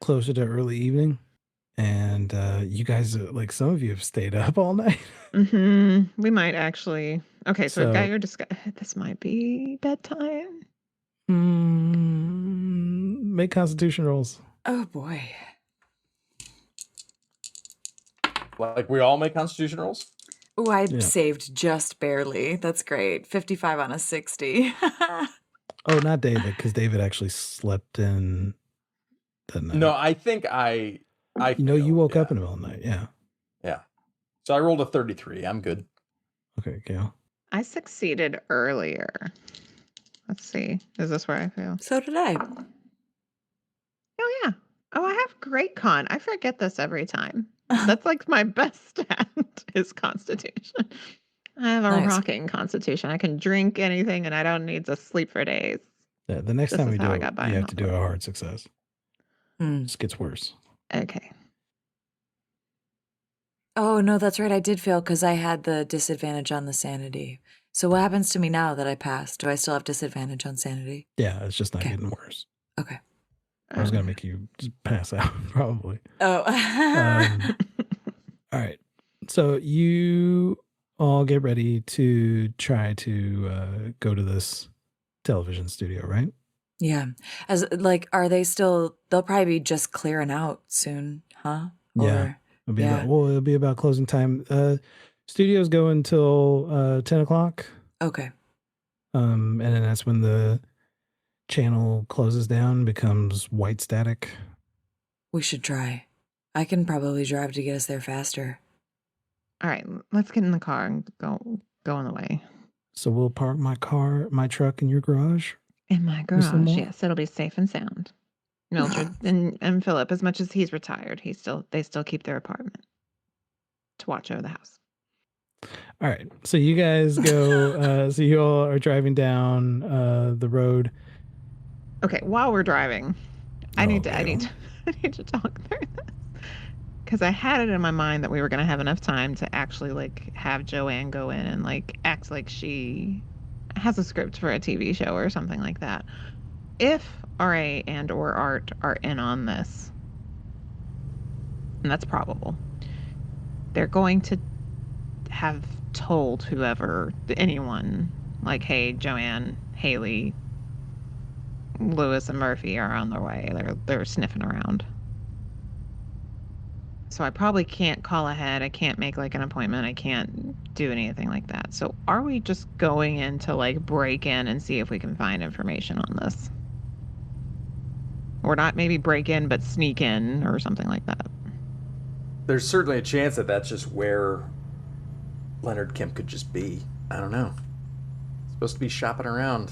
closer to early evening, and you guys, like some of you, have stayed up all night. We might actually. Okay, so we've got So- your this might be bedtime. Make Constitution rolls. Oh, boy. Like we all make Constitution rolls. Oh, I Yeah. saved just barely. That's great. 55 on a 60. Oh, not David, because David actually slept in that night. No, I think I. You woke up in the middle of the night. Yeah. Yeah. So I rolled a 33. I'm good. Okay, Gail. I succeeded earlier. Let's see. Is this where I fail? So did I. Oh yeah. Oh, I have great con. I forget this every time. That's like my best stat is Constitution. I have a Nice. rocking Constitution. I can drink anything, and I don't need to sleep for days. Yeah, the next This time is we do how I it, got by you on have to that do one. a hard success. Hmm. This gets worse. Okay. Oh, no, that's right. I did fail because I had the disadvantage on the sanity. So what happens to me now that I passed? Do I still have disadvantage on sanity? Yeah, it's just not Okay. getting worse. Okay. I was going to make you just pass out, probably. Oh. All right. So you all get ready to try to go to this television studio, right? Yeah. Are they still, they'll probably be just clearing out soon, huh? Yeah. Or, It'll be about closing time. Studios go until 10 o'clock. okay. And then that's when the channel closes down, becomes white static. We should try. I can probably drive to get us there faster. All right, let's get in the car and go on the way. So we'll park my truck in your garage. In my Miss garage, Lamour? yes, it'll be safe and sound. Mildred and Philip, as much as he's retired, they still keep their apartment to watch over the house. All right. So you guys go, so you all are driving down the road. Okay, while we're driving, I need to Gail. talk through this. Because I had it in my mind that we were going to have enough time to actually like have Joanne go in and like act like she has a script for a TV show or something like that. If RA and or Art are in on this, and that's probable, they're going to have told anyone, like, hey, Joanne, Hallie, Lewis, and Murphy are on their way. They're sniffing around. So I probably can't call ahead. I can't make like an appointment. I can't do anything like that. So are we just going in to like break in and see if we can find information on this? Or not maybe break in, but sneak in or something like that. There's certainly a chance that that's just where Leonard Kemp could just be. I don't know. Supposed to be shopping around.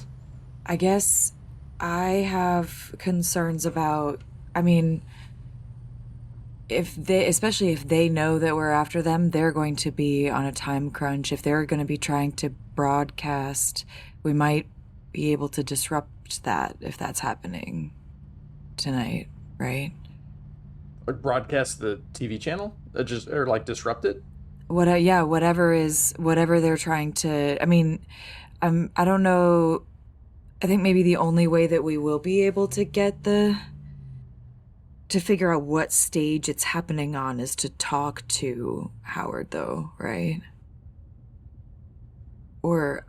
I guess I have concerns about, especially if they know that we're after them, they're going to be on a time crunch. If they're going to be trying to broadcast, we might be able to disrupt that if that's happening tonight, right? Or broadcast the TV channel? Or like disrupt it? Whatever they're trying to, I don't know. I think maybe the only way that we will be able to get the to figure out what stage it's happening on is to talk to Howard, though, right? Or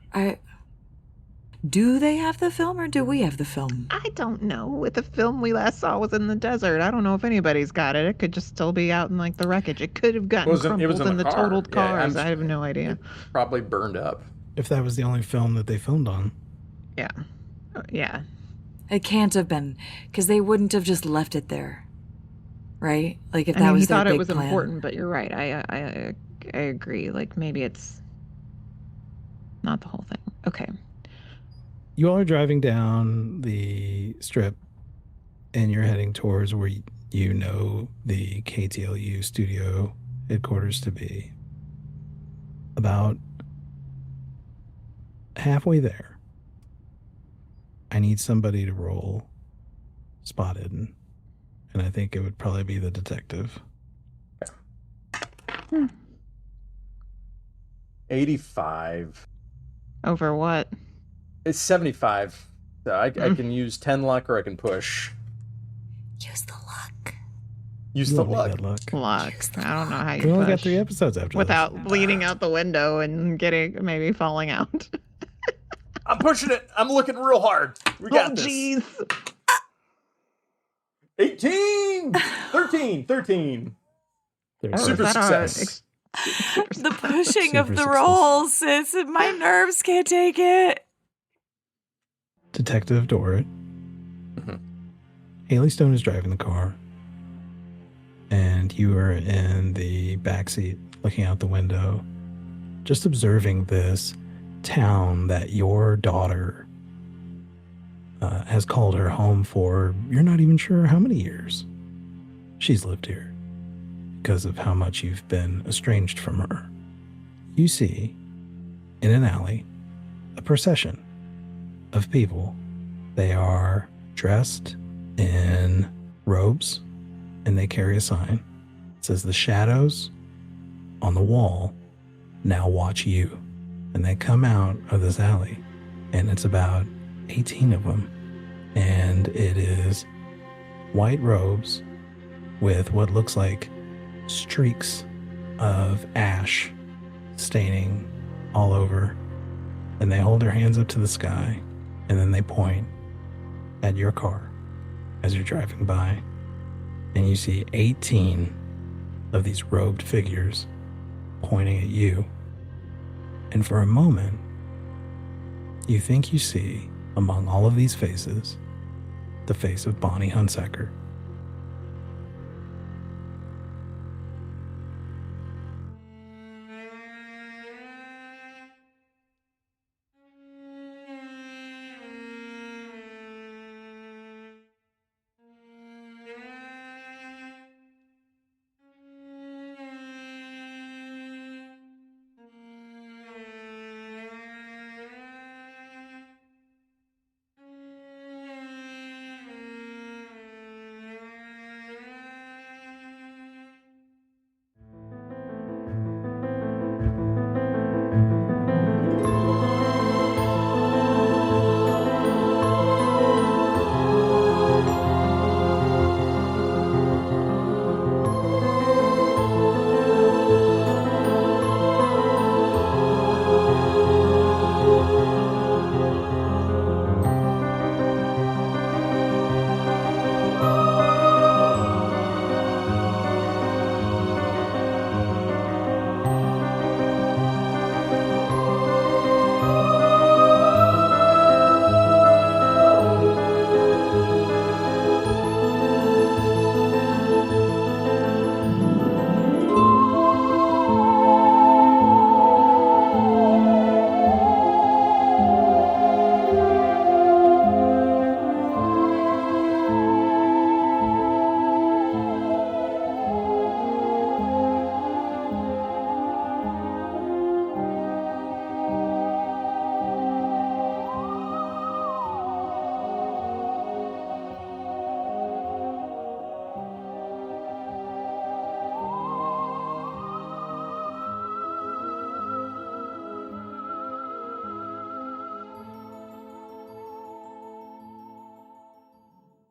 do they have the film or do we have the film? I don't know. With the film we last saw was in the desert. I don't know if anybody's got it. It could just still be out in like the wreckage. It could have gotten crumpled It was in the car. totaled Yeah, cars. I have no idea. Probably burned up. If that was the only film that they filmed on. Yeah. Yeah. It can't have been, because they wouldn't have just left it there, right? Like if I that mean, was he their thought it big was plan. important, but you're right. I agree. Like maybe it's not the whole thing. Okay. You all are driving down the strip and you're heading towards where you know the KTLU studio headquarters to be. About halfway there, I need somebody to roll spotted, and I think it would probably be the detective. 85. Over what? It's 75. So I can use 10 luck or I can push. Use the luck. Use You the don't need luck. that luck. Luck. I don't know how you We only got push 3 episodes after without this. bleeding out the window and getting maybe falling out. I'm pushing it. I'm looking real hard. We got this. Jeez. 18! 13! Super Is that success. The pushing Super of the success. rolls, sis. My nerves can't take it. Detective Doritt. Mhm. Hallie Stone is driving the car, and you are in the backseat looking out the window, just observing this town that your daughter has called her home for you're not even sure how many years she's lived here because of how much you've been estranged from her. You see, in an alley, a procession of people. They are dressed in robes, and they carry a sign. It says, "The shadows on the wall now watch you." And they come out of this alley, and it's about 18 of them. And it is white robes with what looks like streaks of ash staining all over. And they hold their hands up to the sky, and then they point at your car as you're driving by. And you see 18 of these robed figures pointing at you. And for a moment, you think you see, among all of these faces, the face of Bonnie Hunsaker.